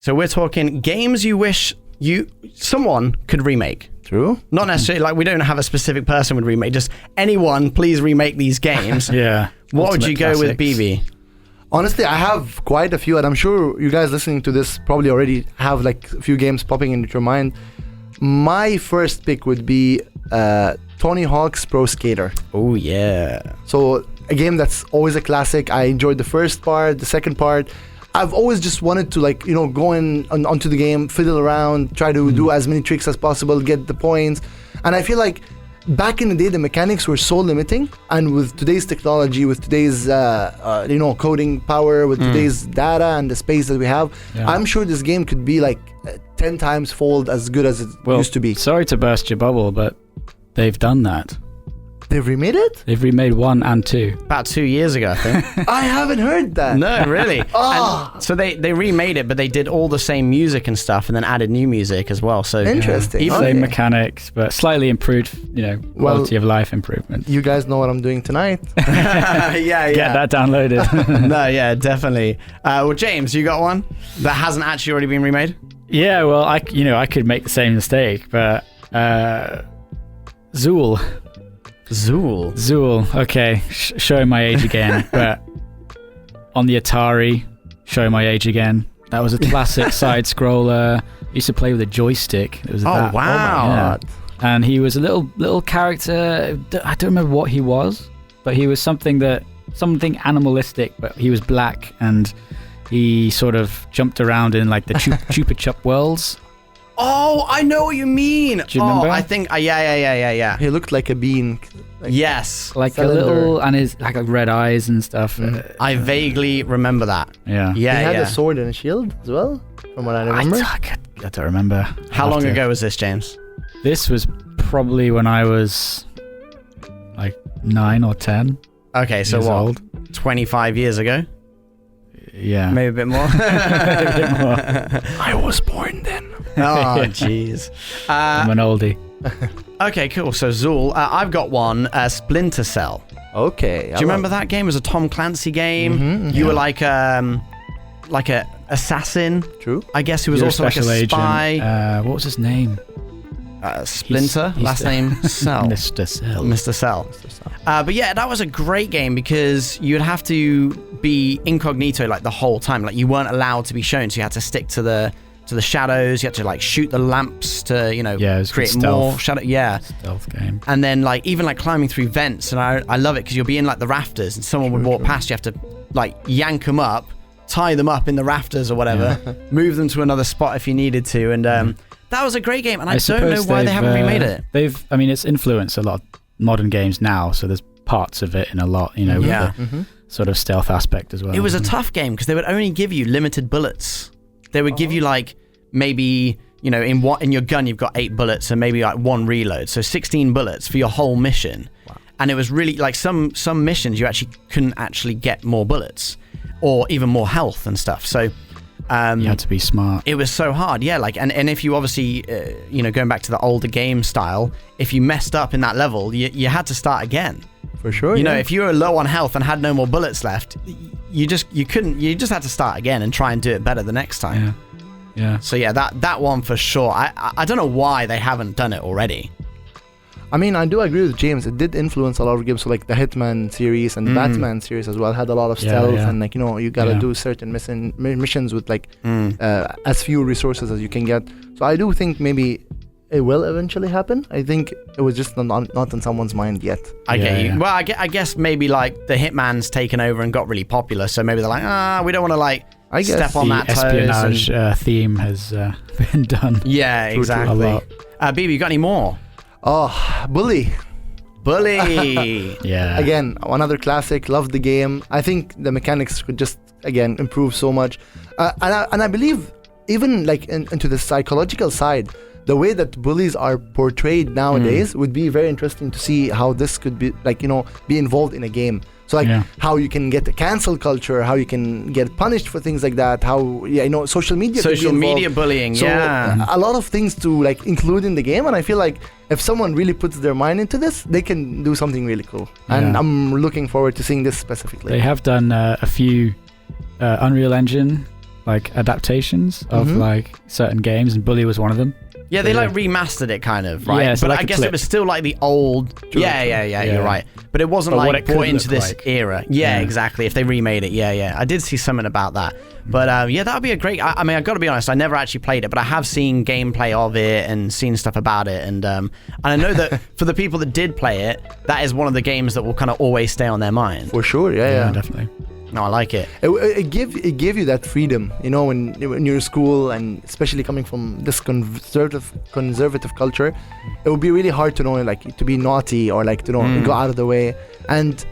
So we're talking games you wish someone could remake. True. Not necessarily like we don't have a specific person would remake. Just anyone, please remake these games. Yeah. What would you go with, Bibi? Honestly, I have quite a few, and I'm sure you guys listening to this probably already have like a few games popping into your mind. My first pick would be Tony Hawk's Pro Skater. Oh yeah. So a game that's always a classic. I enjoyed the first part, the second part. I've always just wanted to go onto the game, fiddle around, try to do as many tricks as possible, get the points. And I feel like back in the day, the mechanics were so limiting. And with today's technology, with today's coding power, with today's data and the space that we have, I'm sure this game could be like 10 times fold as good as it used to be. Sorry to burst your bubble, but they've done that. They've remade it? They've remade 1 and 2. About 2 years ago, I think. I haven't heard that. No, really. So they remade it, but they did all the same music and stuff, and then added new music as well. So interesting. Same mechanics, but slightly improved. Quality of life improvement. You guys know what I'm doing tonight. yeah. Get that downloaded. No, yeah, definitely. Well, James, you got one that hasn't actually already been remade? Yeah, well, I could make the same mistake, but Zool. Okay, showing my age again, but on the Atari, showing my age again. That was a classic side scroller. Used to play with a joystick. It was wow! Yeah. And he was a little character. I don't remember what he was, but he was something animalistic. But he was black, and he sort of jumped around in like the Chupa Chup worlds. Oh, I know what you mean. Do you remember? I think, yeah. He looked like a bean. Yes. Like cylinder. A little, and his like red eyes and stuff. I vaguely remember that. Yeah. He had a sword and a shield as well, from what I remember. I don't remember. How long ago was this, James? This was probably when I was like 9 or 10. Okay, so what? Old. 25 years ago? Yeah. Maybe a bit more. I was born then. Oh, jeez. I'm an oldie. Okay, cool. So Zool, I've got one, Splinter Cell. Okay. Do you remember that game? It was a Tom Clancy game. You were like a assassin. True. I guess he was also like a spy. What was his name? Splinter. Last name Cell. Mr. Cell. But yeah, that was a great game because you'd have to be incognito like the whole time. Like you weren't allowed to be shown, so you had to stick to the shadows. You had to like shoot the lamps to create more shadow. Yeah, stealth game. And then like even like climbing through vents, and I love it because you'll be in like the rafters, and someone would walk past. You have to like yank them up, tie them up in the rafters or whatever, move them to another spot if you needed to, and that was a great game. And I don't know why they haven't remade it. It's influenced a lot of modern games now, so there's parts of it in a lot, with the sort of stealth aspect as well. It was a tough game because they would only give you limited bullets. They would give you like maybe in your gun you've got 8 bullets and maybe like 1 reload, so 16 bullets for your whole mission. Wow. And it was really like some missions you actually couldn't actually get more bullets or even more health and stuff. So you had to be smart. It was so hard, yeah. Like and if you obviously going back to the older game style, if you messed up in that level, you had to start again. For sure. If you were low on health and had no more bullets left, you just had to start again and try and do it better the next time. Yeah. So yeah, that one for sure. I don't know why they haven't done it already. I mean, I do agree with James. It did influence a lot of games, so like the Hitman series and the Batman series as well had a lot of stealth and like you gotta do certain missions with like as few resources as you can get. So I do think maybe it will eventually happen. I think it was just not on someone's mind yet. I get you. Well, I guess maybe like the Hitman's taken over and got really popular, so maybe they're like, we don't want to like step on that toes. Espionage theme has been done. Yeah, exactly. A lot. Bibi, you got any more? Oh, Bully. Yeah. Again, another classic. Love the game. I think the mechanics could just improve so much, and I believe even like into the psychological side, the way that bullies are portrayed nowadays would be very interesting to see how this could be be involved in a game. So how you can get a cancel culture, how you can get punished for things like that, how social media bullying. So a lot of things to like include in the game, and I feel like if someone really puts their mind into this, they can do something really cool. And I'm looking forward to seeing this specifically. They have done a few Unreal Engine like adaptations of like certain games, and Bully was one of them. Yeah, they like remastered it kind of, right? Yeah, so but like I a guess clip. it was still like the old. Yeah, you're right. But it wasn't But what like it could brought into look this like. era. Yeah, exactly. If they remade it, yeah. I did see something about that. But yeah, that would be a great. I mean, I got to be honest. I never actually played it, but I have seen gameplay of it and seen stuff about it, and I know that for the people that did play it, that is one of the games that will kind of always stay on their mind. For sure, yeah. Definitely. No, I like it. It gave you that freedom, you know, when you're in school, and especially coming from this conservative culture, it would be really hard to know, like, to be naughty or like, go out of the way. And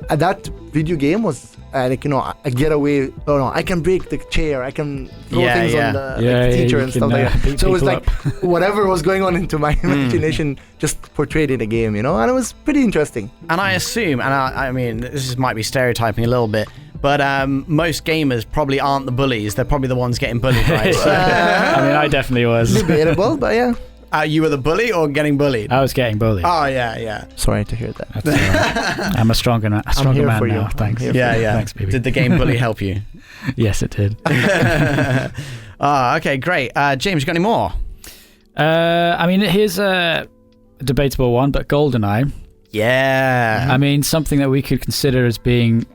that video game was like, a getaway. Oh no, I can break the chair, I can throw things on the teacher and stuff like that. So it was like whatever was going on into my imagination just portrayed in a game, and it was pretty interesting. And I assume, and I mean, this might be stereotyping a little bit, but most gamers probably aren't the bullies. They're probably the ones getting bullied, right? I mean, I definitely was. Debatable, but yeah. You were the bully or getting bullied? I was getting bullied. Oh, yeah. Sorry to hear that. That's, I'm a stronger man here now. for you. Thanks. Yeah. Thanks, Bibi. Did the game bully help you? Yes, it did. Okay, great. James, you got any more? I mean, here's a debatable one, but Goldeneye. Yeah. I mean, something that we could consider as being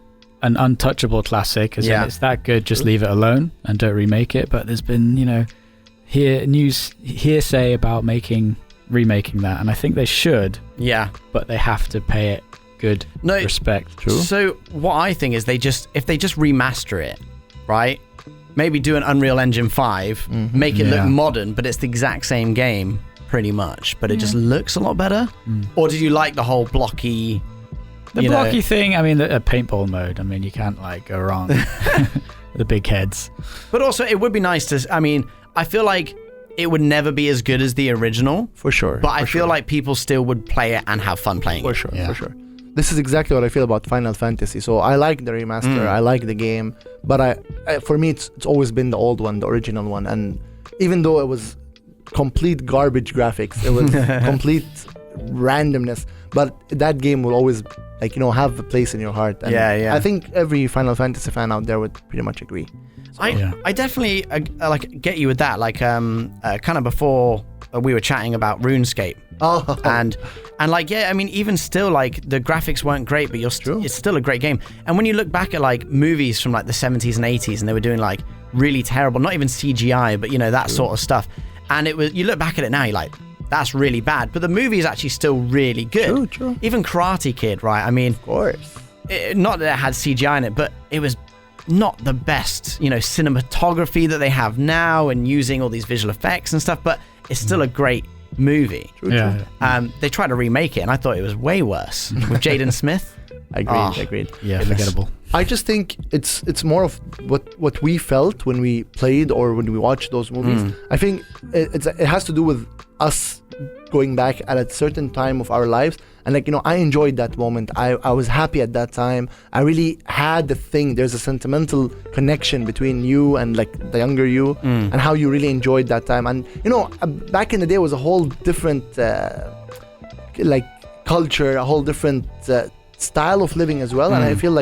an untouchable classic, as in it's that good, just leave it alone and don't remake it. But there's been, hearsay about remaking that, and I think they should. Yeah. But they have to pay it good respect. True. So what I think is if they just remaster it, right? Maybe do an Unreal Engine 5, make it look modern, but it's the exact same game, pretty much. But it just looks a lot better. Or did you like the whole blocky? The blocky thing, I mean, the paintball mode, I mean, you can't go wrong. The big heads. But also, it would be nice to, I mean, I feel like it would never be as good as the original. For sure. But I feel like people still would play it and have fun playing it. For sure. This is exactly what I feel about Final Fantasy. So I like the remaster, I like the game, but for me, it's always been the old one, the original one. And even though it was complete garbage graphics, it was complete randomness, but that game will always have a place in your heart. And I think every Final Fantasy fan out there would pretty much agree. So, I definitely get you with that. Kind of before we were chatting about RuneScape. And I mean, even still, the graphics weren't great, but it's still a great game. And when you look back at movies from the 70s and 80s, and they were doing really terrible, not even CGI, but that sort of stuff. And you look back at it now, you're like, that's really bad. But the movie is actually still really good. True. Even Karate Kid, right? I mean, of course. Not that it had CGI in it, but it was not the best, cinematography that they have now, and using all these visual effects and stuff. But it's still a great movie. True. They tried to remake it, and I thought it was way worse with Jaden Smith. Agreed. Yeah, forgettable. I just think it's more of what we felt when we played or when we watched those movies. I think it has to do with us going back at a certain time of our lives, and I enjoyed that moment. I was happy at that time. I really had the thing. There's a sentimental connection between you and the younger you, and how you really enjoyed that time. And back in the day was a whole different culture, a whole different style of living as well. And I feel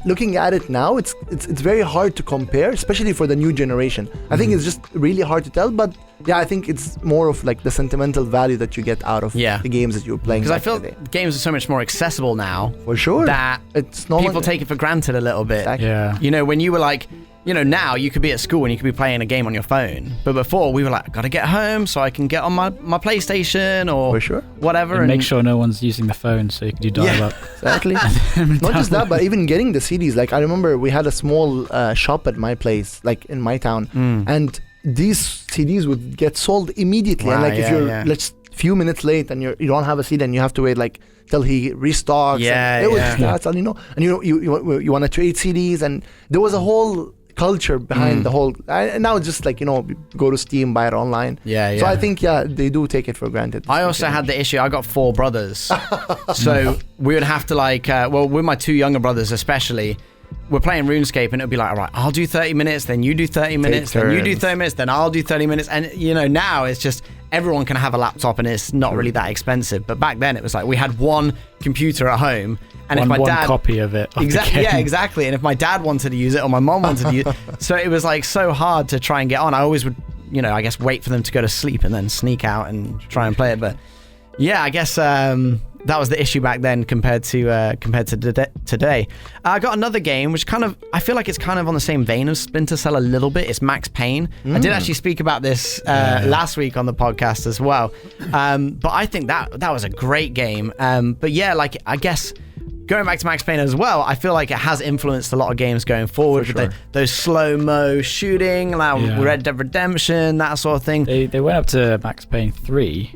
looking at it now, it's very hard to compare, especially for the new generation. I think it's just really hard to tell, but I think it's more of the sentimental value that you get out of the games that you're playing. Because I feel games are so much more accessible now. For sure. That people take it for granted a little bit. Exactly. Yeah. When you were now you could be at school and you could be playing a game on your phone. But before, we were I got to get home so I can get on my PlayStation or for sure. whatever. And make sure no one's using the phone so you can do dial-up. Exactly. Not just that, but even getting the CDs. I remember we had a small shop at my place, in my town, and these CDs would get sold immediately. Wow, and if you're let's few minutes late and you don't have a CD and you have to wait till he restocks. And you want to trade CDs, and there was a whole culture behind the whole, and now it's just go to Steam, buy it online. So I think they do take it for granted. I also had the issue, I got 4 brothers, so we would have to with my 2 younger brothers especially, we're playing RuneScape, and it'll be all right, I'll do 30 minutes, then you do 30 minutes, then you do 30 minutes, then I'll do 30 minutes. And now it's just everyone can have a laptop and it's not really that expensive. But back then it was we had one computer at home And if my one dad copy of it. exactly, yeah, exactly. And if my dad wanted to use it or my mom wanted to use it, so it was like so hard to try and get on. I always would, I guess wait for them to go to sleep and then sneak out and try and play it. But yeah, I guess that was the issue back then compared to today. I got another game which I feel like it's kind of on the same vein of Splinter Cell a little bit. It's Max Payne. I did actually speak about this last week on the podcast as well. But I think that was a great game. But yeah, like I guess going back to Max Payne as well, I feel like it has influenced a lot of games going forward. With those slow-mo shooting, like Red Dead Redemption, that sort of thing. They went up to Max Payne 3.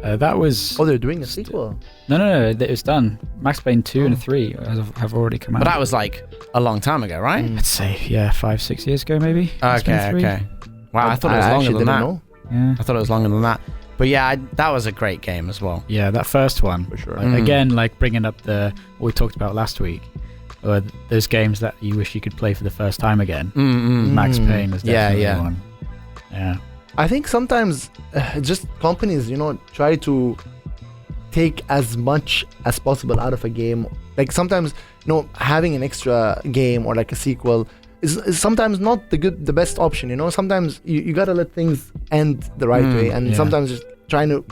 That was... Oh, they're doing a sequel? No, it was done. Max Payne 2 and 3 have already come out. But that was like a long time ago, right? I'd say, 5-6 years ago maybe. Okay. Wow, I thought it was longer than that. Know. Yeah. I thought it was longer than that. But yeah, that was a great game as well. Yeah, that first one. For sure. Again, like bringing up what we talked about last week. Or those games that you wish you could play for the first time again. Max Payne is definitely one. Yeah. I think sometimes just companies, try to take as much as possible out of a game. Like sometimes, having an extra game or like a sequel is sometimes not the best option. Sometimes you gotta let things end the right way, and sometimes just trying to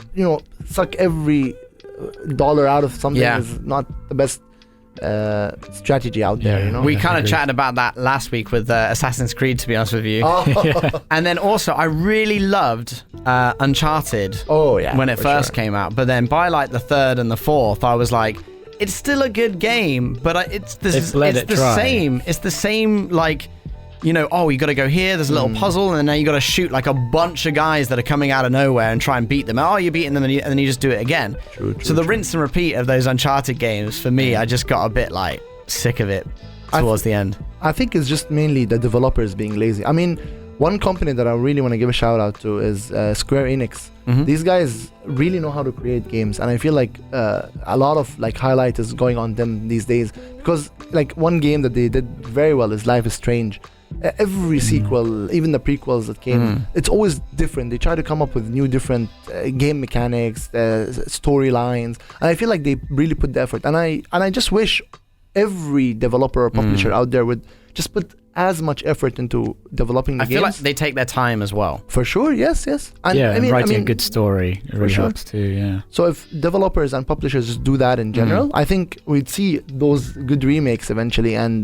suck every dollar out of something is not the best strategy out there. We kind of chatted about that last week with Assassin's Creed, to be honest with you. And then also I really loved Uncharted when it first came out, but then by like the third and the fourth I was like, it's still a good game, but it's the same like, you got to go here, there's a little puzzle, and then now you got to shoot like a bunch of guys that are coming out of nowhere and try and beat them. You're beating them, and then you just do it again. So the rinse and repeat of those Uncharted games, for me, I just got a bit like sick of it towards the end. I think it's just mainly the developers being lazy. I mean, one company that I really want to give a shout out to is Square Enix. These guys really know how to create games, and I feel like a lot of like highlight is going on them these days, because like one game that they did very well is Life is Strange. Every sequel, even the prequels that came, it's always different. They try to come up with new different game mechanics, storylines, and I feel like they really put the effort. And I just wish every developer or publisher out there would just put as much effort into developing the games. I feel like they take their time as well. For sure, yes. And writing a good story really helps too, So if developers and publishers just do that in general, I think we'd see those good remakes eventually, and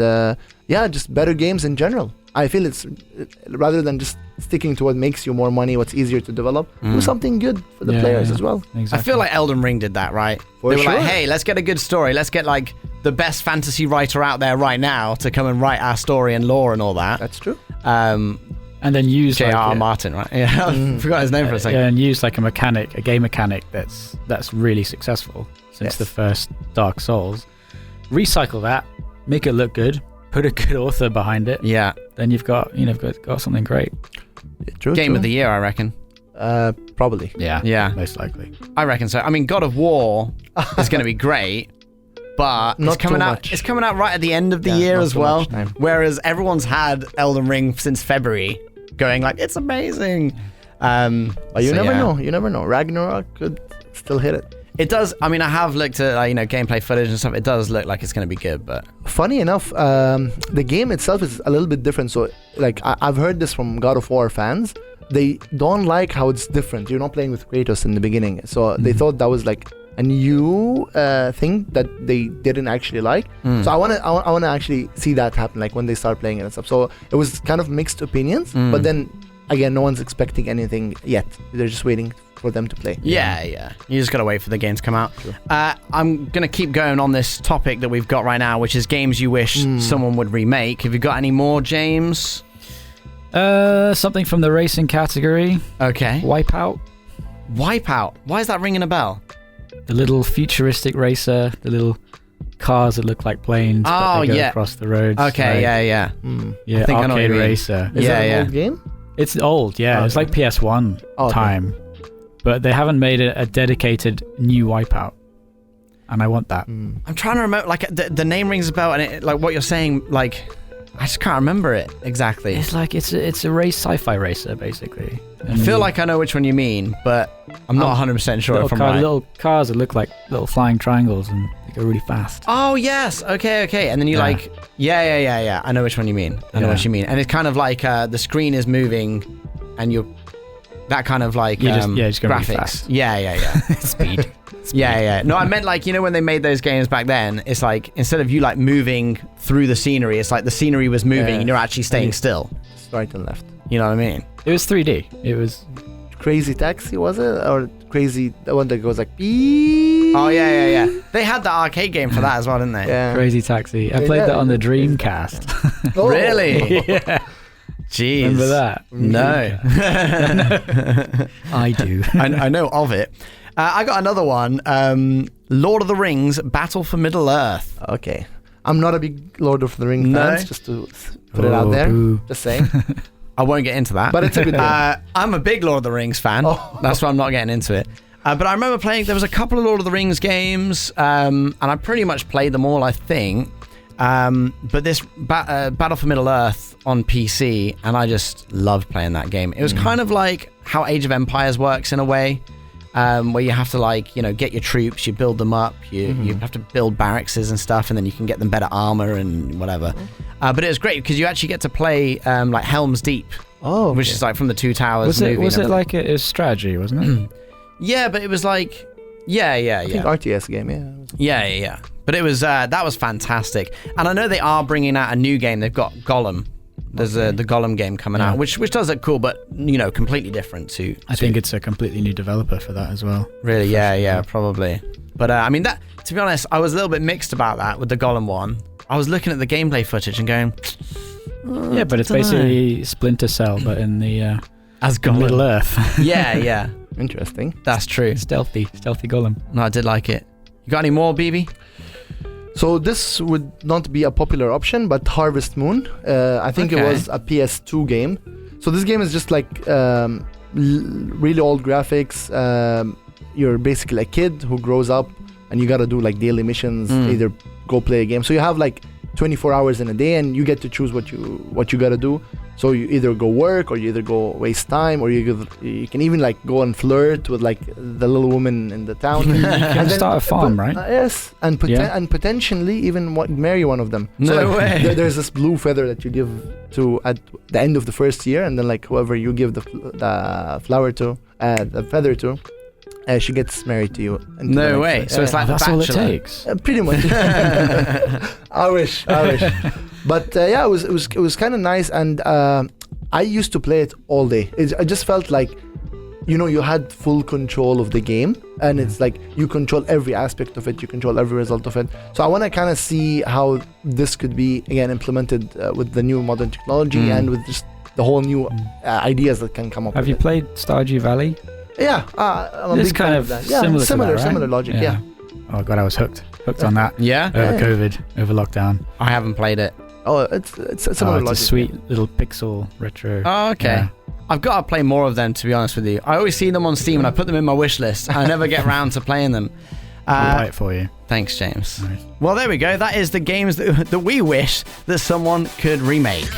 just better games in general. I feel it's rather than just sticking to what makes you more money, what's easier to develop, do something good for the players as well. Exactly. I feel like Elden Ring did that, right? They were like, hey, let's get a good story. Let's get like the best fantasy writer out there right now to come and write our story and lore and all that. That's true. And then use J.R.R. Martin, right? Yeah, I forgot his name for a second. Yeah, and use like a game mechanic that's really successful since the first Dark Souls. Recycle that, make it look good, put a good author behind it. Yeah, then you've got something great. Game of the year, I reckon. Probably. Yeah, most likely. I reckon so. I mean, God of War is going to be great. But it's coming out right at the end of the year as well. Whereas everyone's had Elden Ring since February, going like, it's amazing. But you never know. You never know. Ragnarok could still hit it. It does. I mean, I have looked at gameplay footage and stuff. It does look like it's going to be good. But funny enough, the game itself is a little bit different. So like I've heard this from God of War fans. They don't like how it's different. You're not playing with Kratos in the beginning, so they thought that was like a new thing that they didn't actually like. So I want to actually see that happen, like when they start playing it and stuff. So it was kind of mixed opinions, but then again, no one's expecting anything yet. They're just waiting for them to play. Yeah. You just gotta wait for the game to come out. Sure. I'm gonna keep going on this topic that we've got right now, which is games you wish someone would remake. Have you got any more, James? Something from the racing category. Okay. Wipeout. Why is that ringing a bell? The little futuristic racer, the little cars that look like planes, but they go across the roads. Okay, right? Yeah, I think arcade racer. Is that an old game? It's old, yeah. It's like PS1 time. But they haven't made a dedicated new Wipeout. And I want that. I'm trying to remember, like, the name rings a bell, and it, like what you're saying, like, I just can't remember it exactly. It's like, it's a race sci-fi racer, basically. I feel like I know which one you mean, but I'm not 100% sure if I'm right. Little cars that look like little flying triangles and they go really fast. Oh, yes. Okay. And then you yeah. I know which one you mean. I know what you mean. And it's kind of like the screen is moving and you're that kind of like just go really graphics. fast. Yeah. Speed. Yeah. No, I meant like, when they made those games back then, it's like instead of you like moving through the scenery, it's like the scenery was moving and you're actually staying still. Right and left. You know what I mean? It was 3D. It was Crazy Taxi, was it? Or Crazy, the one that goes like beep? Oh, yeah. They had the arcade game for that as well, didn't they? Yeah. Crazy Taxi. I played that on the Dreamcast. Oh. Really? Yeah. Jeez. Remember that? No. I do. I know of it. I got another one. Lord of the Rings, Battle for Middle-earth. Okay. I'm not a big Lord of the Rings fan, just to put it out there. Boo. Just saying. I won't get into that. But it's a good game. I'm a big Lord of the Rings fan. Oh. That's why I'm not getting into it. But I remember playing, there was a couple of Lord of the Rings games, and I pretty much played them all, I think. But this Battle for Middle-earth on PC, and I just loved playing that game. It was kind of like how Age of Empires works in a way, where you have to like, get your troops, you build them up, you have to build barracks and stuff, and then you can get them better armor and whatever. But it was great because you actually get to play like Helm's Deep, which is like from the Two Towers movie. Was it like a strategy, wasn't it? Yeah, but it was like, I think RTS game, Yeah. But it was that was fantastic, and I know they are bringing out a new game. They've got Gollum. There's the Gollum game coming out, which does look cool, but completely different to. I think it's a completely new developer for that as well. Really, yeah, probably. But I mean, that, to be honest, I was a little bit mixed about that with the Gollum one. I was looking at the gameplay footage and going, yeah, but it's basically Splinter Cell, but in the as Gollum. Middle Earth. Yeah. Interesting. That's true. Stealthy Gollum. No, I did like it. You got any more, Bibi? So this would not be a popular option, but Harvest Moon. I think it was a PS2 game. So this game is just like really old graphics. You're basically a kid who grows up, and you gotta do like daily missions, either go play a game. So you have like 24 hours in a day, and you get to choose what you gotta do. So you either go work, or you either go waste time, or you can even like go and flirt with like the little woman in the town. You can start a farm, right? Yes, and potentially even marry one of them. No way. There's this blue feather that you give to at the end of the first year, and then like whoever you give the flower to, the feather to, she gets married to you. No way. So it's like that's The all it Bachelor. takes. Pretty much. I wish. But it was kind of nice, and I used to play it all day. I just felt like, you had full control of the game, and it's like you control every aspect of it, you control every result of it. So I want to kind of see how this could be again implemented with the new modern technology and with just the whole new ideas that can come up. Have you played Stardew Valley? Yeah, I'm a It's big kind fan of that. Yeah, similar to that, right? similar logic. Yeah. Oh god, I was hooked on that. Yeah? Over COVID, over lockdown. I haven't played it. Oh, it's a similar logic. It's a sweet little pixel retro. Oh, okay. Yeah. I've got to play more of them, to be honest with you. I always see them on Steam and I put them in my wish list. I never get around to playing them. I'll buy it for you. Thanks, James. Nice. Well, there we go. That is the games that we wish that someone could remake.